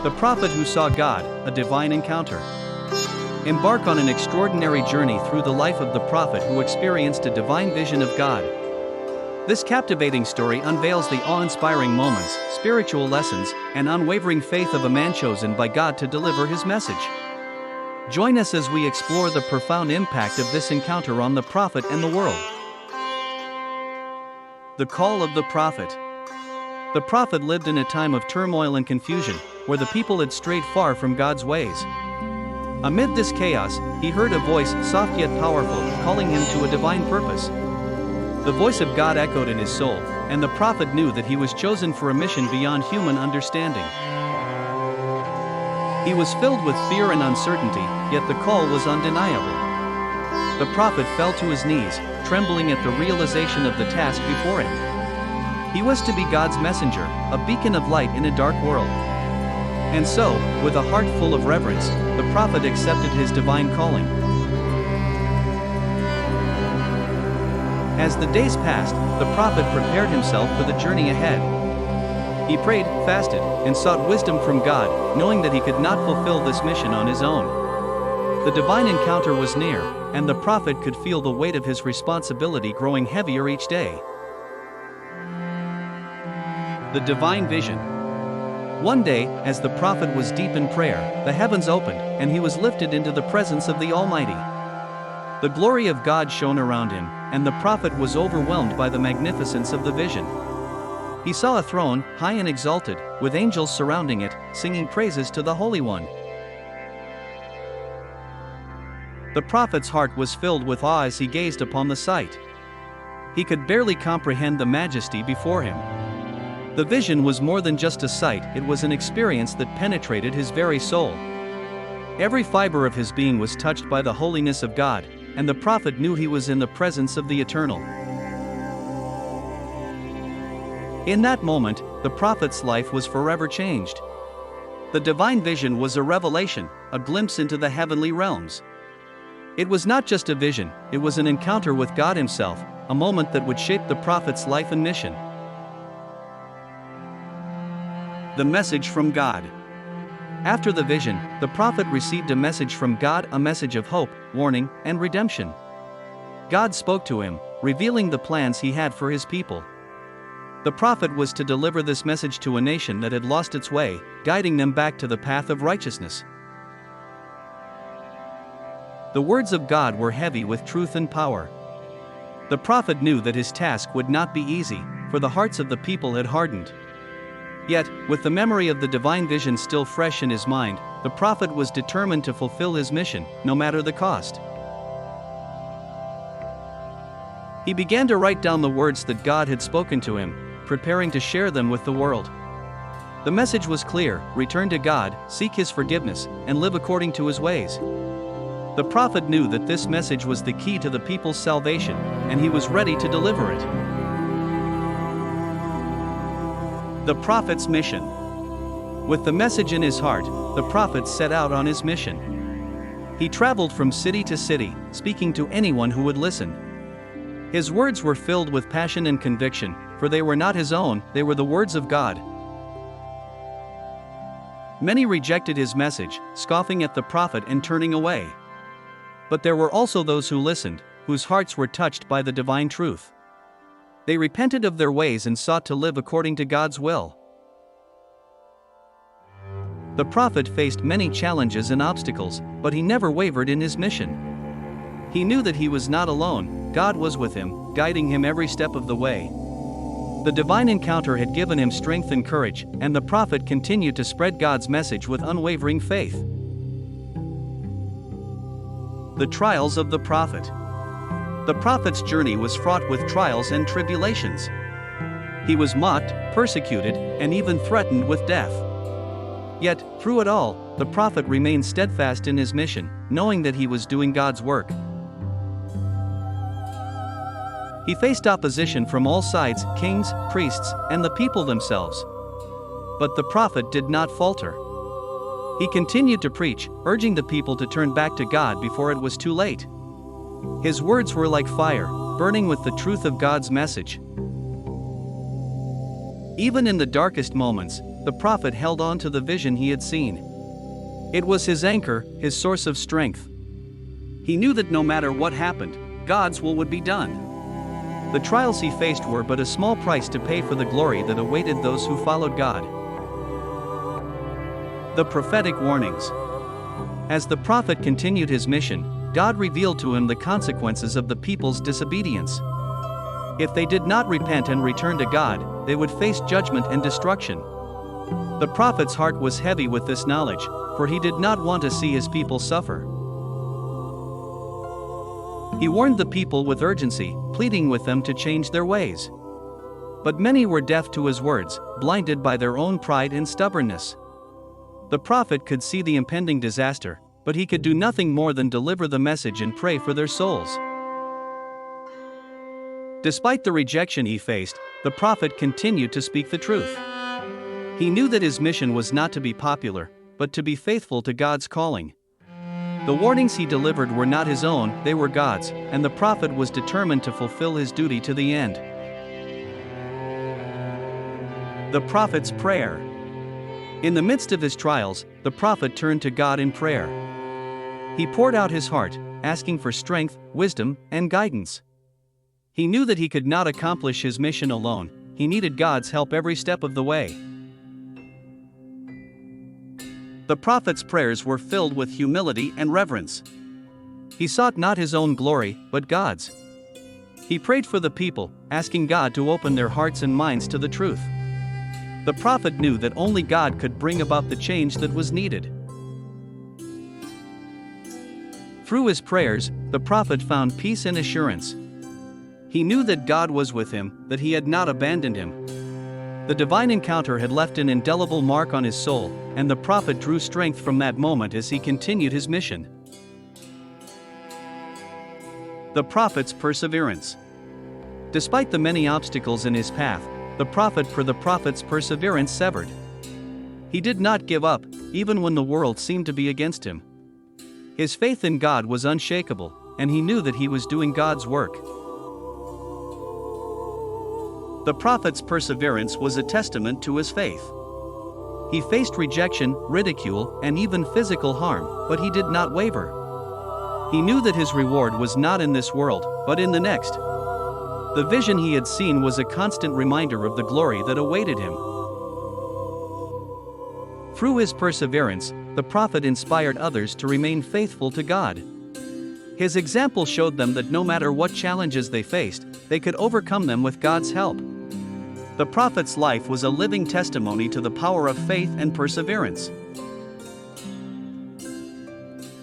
The prophet who saw God, a divine encounter. Embark on an extraordinary journey through the life of the prophet who experienced a divine vision of God. This captivating story unveils the awe-inspiring moments, spiritual lessons, and unwavering faith of a man chosen by God to deliver his message. Join us as we explore the profound impact of this encounter on the prophet and the world. The call of the prophet. The prophet lived in a time of turmoil and confusion, where the people had strayed far from God's ways. Amid this chaos, he heard a voice, soft yet powerful, calling him to a divine purpose. The voice of God echoed in his soul, and the prophet knew that he was chosen for a mission beyond human understanding. He was filled with fear and uncertainty, yet the call was undeniable. The prophet fell to his knees, trembling at the realization of the task before him. He was to be God's messenger, a beacon of light in a dark world. And so, with a heart full of reverence, the prophet accepted his divine calling. As the days passed, the prophet prepared himself for the journey ahead. He prayed, fasted, and sought wisdom from God, knowing that he could not fulfill this mission on his own. The divine encounter was near, and the prophet could feel the weight of his responsibility growing heavier each day. The divine vision. One day, as the prophet was deep in prayer, the heavens opened, and he was lifted into the presence of the Almighty. The glory of God shone around him, and the prophet was overwhelmed by the magnificence of the vision. He saw a throne, high and exalted, with angels surrounding it, singing praises to the Holy One. The prophet's heart was filled with awe as he gazed upon the sight. He could barely comprehend the majesty before him. The vision was more than just a sight, it was an experience that penetrated his very soul. Every fiber of his being was touched by the holiness of God, and the prophet knew he was in the presence of the Eternal. In that moment, the prophet's life was forever changed. The divine vision was a revelation, a glimpse into the heavenly realms. It was not just a vision, it was an encounter with God Himself, a moment that would shape the prophet's life and mission. The message from God. After the vision, the prophet received a message from God, a message of hope, warning, and redemption. God spoke to him, revealing the plans He had for His people. The prophet was to deliver this message to a nation that had lost its way, guiding them back to the path of righteousness. The words of God were heavy with truth and power. The prophet knew that his task would not be easy, for the hearts of the people had hardened. Yet, with the memory of the divine vision still fresh in his mind, the prophet was determined to fulfill his mission, no matter the cost. He began to write down the words that God had spoken to him, preparing to share them with the world. The message was clear: return to God, seek His forgiveness, and live according to His ways. The prophet knew that this message was the key to the people's salvation, and he was ready to deliver it. The prophet's mission. With the message in his heart, the prophet set out on his mission. He traveled from city to city, speaking to anyone who would listen. His words were filled with passion and conviction, for they were not his own, they were the words of God. Many rejected his message, scoffing at the prophet and turning away. But there were also those who listened, whose hearts were touched by the divine truth. They repented of their ways and sought to live according to God's will. The prophet faced many challenges and obstacles, but he never wavered in his mission. He knew that he was not alone, God was with him, guiding him every step of the way. The divine encounter had given him strength and courage, and the prophet continued to spread God's message with unwavering faith. The trials of the prophet. The prophet's journey was fraught with trials and tribulations. He was mocked, persecuted, and even threatened with death. Yet, through it all, the prophet remained steadfast in his mission, knowing that he was doing God's work. He faced opposition from all sides, kings, priests, and the people themselves. But the prophet did not falter. He continued to preach, urging the people to turn back to God before it was too late. His words were like fire, burning with the truth of God's message. Even in the darkest moments, the prophet held on to the vision he had seen. It was his anchor, his source of strength. He knew that no matter what happened, God's will would be done. The trials he faced were but a small price to pay for the glory that awaited those who followed God. The prophetic warnings. As the prophet continued his mission, God revealed to him the consequences of the people's disobedience. If they did not repent and return to God, they would face judgment and destruction. The prophet's heart was heavy with this knowledge, for he did not want to see his people suffer. He warned the people with urgency, pleading with them to change their ways. But many were deaf to his words, blinded by their own pride and stubbornness. The prophet could see the impending disaster, but he could do nothing more than deliver the message and pray for their souls. Despite the rejection he faced, the prophet continued to speak the truth. He knew that his mission was not to be popular, but to be faithful to God's calling. The warnings he delivered were not his own, they were God's, and the prophet was determined to fulfill his duty to the end. The prophet's prayer. In the midst of his trials, the prophet turned to God in prayer. He poured out his heart, asking for strength, wisdom, and guidance. He knew that he could not accomplish his mission alone, he needed God's help every step of the way. The prophet's prayers were filled with humility and reverence. He sought not his own glory, but God's. He prayed for the people, asking God to open their hearts and minds to the truth. The prophet knew that only God could bring about the change that was needed. Through his prayers, the prophet found peace and assurance. He knew that God was with him, that he had not abandoned him. The divine encounter had left an indelible mark on his soul, and the prophet drew strength from that moment as he continued his mission. The prophet's perseverance. Despite the many obstacles in his path, the prophet's perseverance severed. He did not give up, even when the world seemed to be against him. His faith in God was unshakable, and he knew that he was doing God's work. The prophet's perseverance was a testament to his faith. He faced rejection, ridicule, and even physical harm, but he did not waver. He knew that his reward was not in this world, but in the next. The vision he had seen was a constant reminder of the glory that awaited him. Through his perseverance, the prophet inspired others to remain faithful to God. His example showed them that no matter what challenges they faced, they could overcome them with God's help. The prophet's life was a living testimony to the power of faith and perseverance.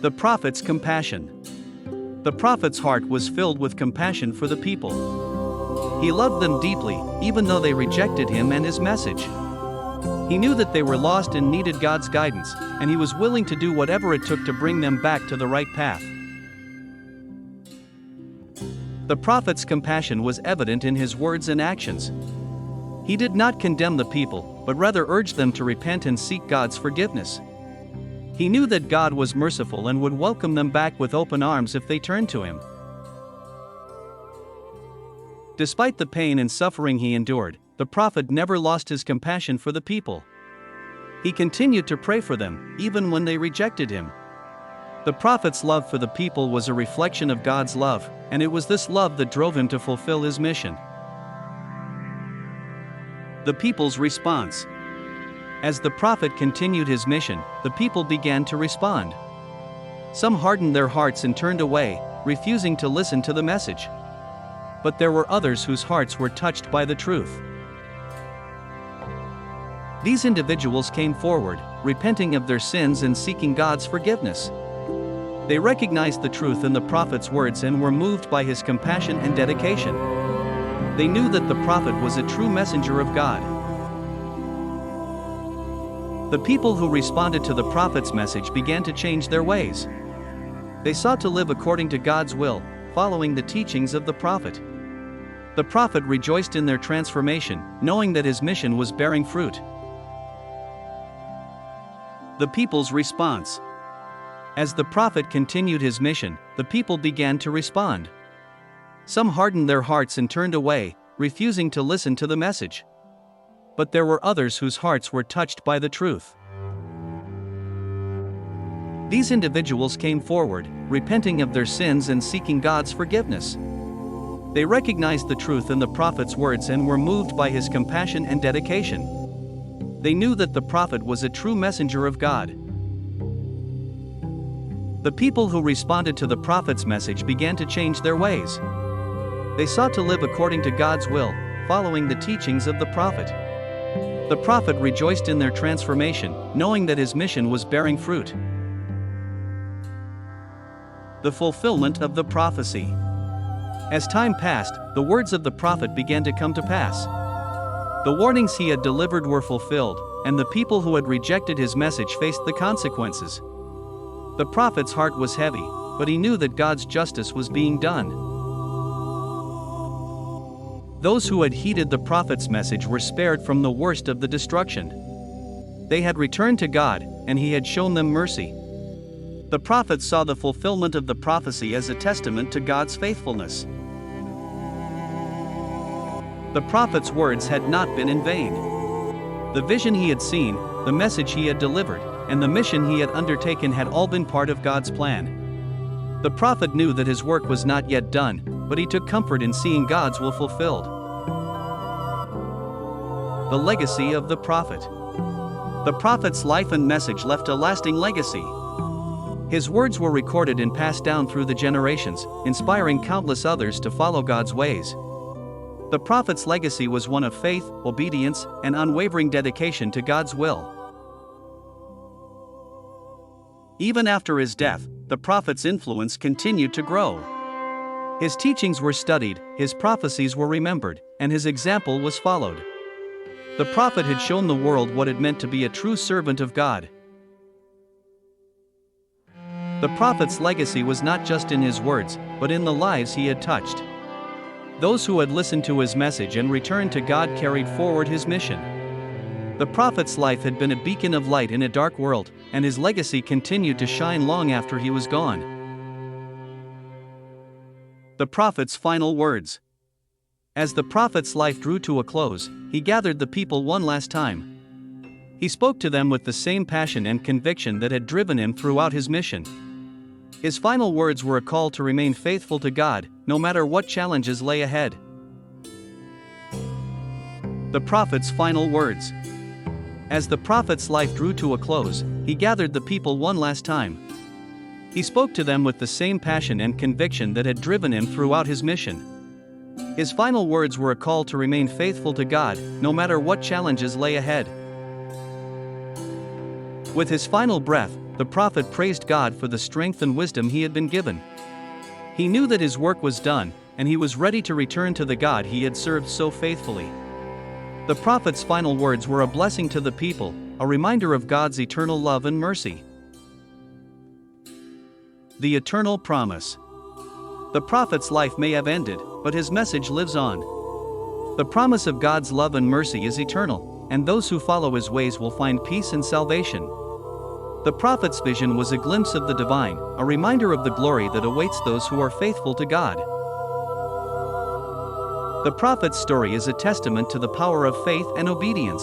The prophet's compassion. The prophet's heart was filled with compassion for the people. He loved them deeply, even though they rejected him and his message. He knew that they were lost and needed God's guidance, and he was willing to do whatever it took to bring them back to the right path. The prophet's compassion was evident in his words and actions. He did not condemn the people, but rather urged them to repent and seek God's forgiveness. He knew that God was merciful and would welcome them back with open arms if they turned to him. Despite the pain and suffering he endured, the prophet never lost his compassion for the people. He continued to pray for them, even when they rejected him. The prophet's love for the people was a reflection of God's love, and it was this love that drove him to fulfill his mission. The people's response. As the prophet continued his mission, the people began to respond. Some hardened their hearts and turned away, refusing to listen to the message. But there were others whose hearts were touched by the truth. These individuals came forward, repenting of their sins and seeking God's forgiveness. They recognized the truth in the prophet's words and were moved by his compassion and dedication. They knew that the prophet was a true messenger of God. The people who responded to the prophet's message began to change their ways. They sought to live according to God's will, following the teachings of the prophet. The prophet rejoiced in their transformation, knowing that his mission was bearing fruit. The people's response. As the prophet continued his mission, the people began to respond. Some hardened their hearts and turned away, refusing to listen to the message. but there were others whose hearts were touched by the truth. These individuals came forward, repenting of their sins and seeking God's forgiveness. They recognized the truth in the prophet's words and were moved by his compassion and dedication. They knew that the prophet was a true messenger of God. The people who responded to the prophet's message began to change their ways. They sought to live according to God's will, following the teachings of the prophet. The prophet rejoiced in their transformation, knowing that his mission was bearing fruit. The fulfillment of the prophecy. As time passed, the words of the prophet began to come to pass. The warnings he had delivered were fulfilled, and the people who had rejected his message faced the consequences. The prophet's heart was heavy, but he knew that God's justice was being done. Those who had heeded the prophet's message were spared from the worst of the destruction. They had returned to God, and he had shown them mercy. The prophet saw the fulfillment of the prophecy as a testament to God's faithfulness. The prophet's words had not been in vain. The vision he had seen, the message he had delivered, and the mission he had undertaken had all been part of God's plan. The prophet knew that his work was not yet done, but he took comfort in seeing God's will fulfilled. The legacy of the prophet. The prophet's life and message left a lasting legacy. His words were recorded and passed down through the generations, inspiring countless others to follow God's ways. The prophet's legacy was one of faith, obedience, and unwavering dedication to God's will. Even after his death, the prophet's influence continued to grow. His teachings were studied, his prophecies were remembered, and his example was followed. The prophet had shown the world what it meant to be a true servant of God. The prophet's legacy was not just in his words, but in the lives he had touched. Those who had listened to his message and returned to God carried forward his mission. The prophet's life had been a beacon of light in a dark world, and his legacy continued to shine long after he was gone. The prophet's final words. As the prophet's life drew to a close, he gathered the people one last time. He spoke to them with the same passion and conviction that had driven him throughout his mission. His final words were a call to remain faithful to God, no matter what challenges lay ahead. The prophet's final words. As the prophet's life drew to a close, he gathered the people one last time. He spoke to them with the same passion and conviction that had driven him throughout his mission. His final words were a call to remain faithful to God, no matter what challenges lay ahead. With his final breath, the prophet praised God for the strength and wisdom he had been given. He knew that his work was done, and he was ready to return to the God he had served so faithfully. The prophet's final words were a blessing to the people, a reminder of God's eternal love and mercy. The eternal promise. The prophet's life may have ended, but his message lives on. The promise of God's love and mercy is eternal, and those who follow his ways will find peace and salvation. The prophet's vision was a glimpse of the divine, a reminder of the glory that awaits those who are faithful to God. The prophet's story is a testament to the power of faith and obedience.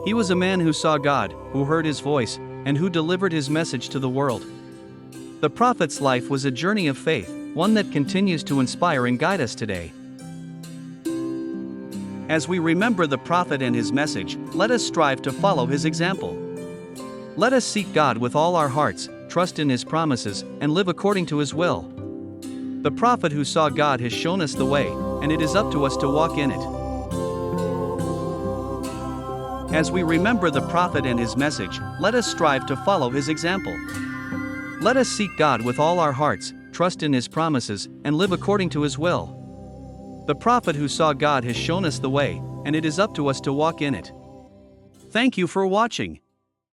He was a man who saw God, who heard his voice, and who delivered his message to the world. The prophet's life was a journey of faith, one that continues to inspire and guide us today. As we remember the prophet and his message, let us strive to follow his example. Let us seek God with all our hearts, trust in his promises, and live according to his will. The prophet who saw God has shown us the way, and it is up to us to walk in it. As we remember the prophet and his message, let us strive to follow his example. Let us seek God with all our hearts, trust in his promises, and live according to his will. The prophet who saw God has shown us the way, and it is up to us to walk in it. Thank you for watching.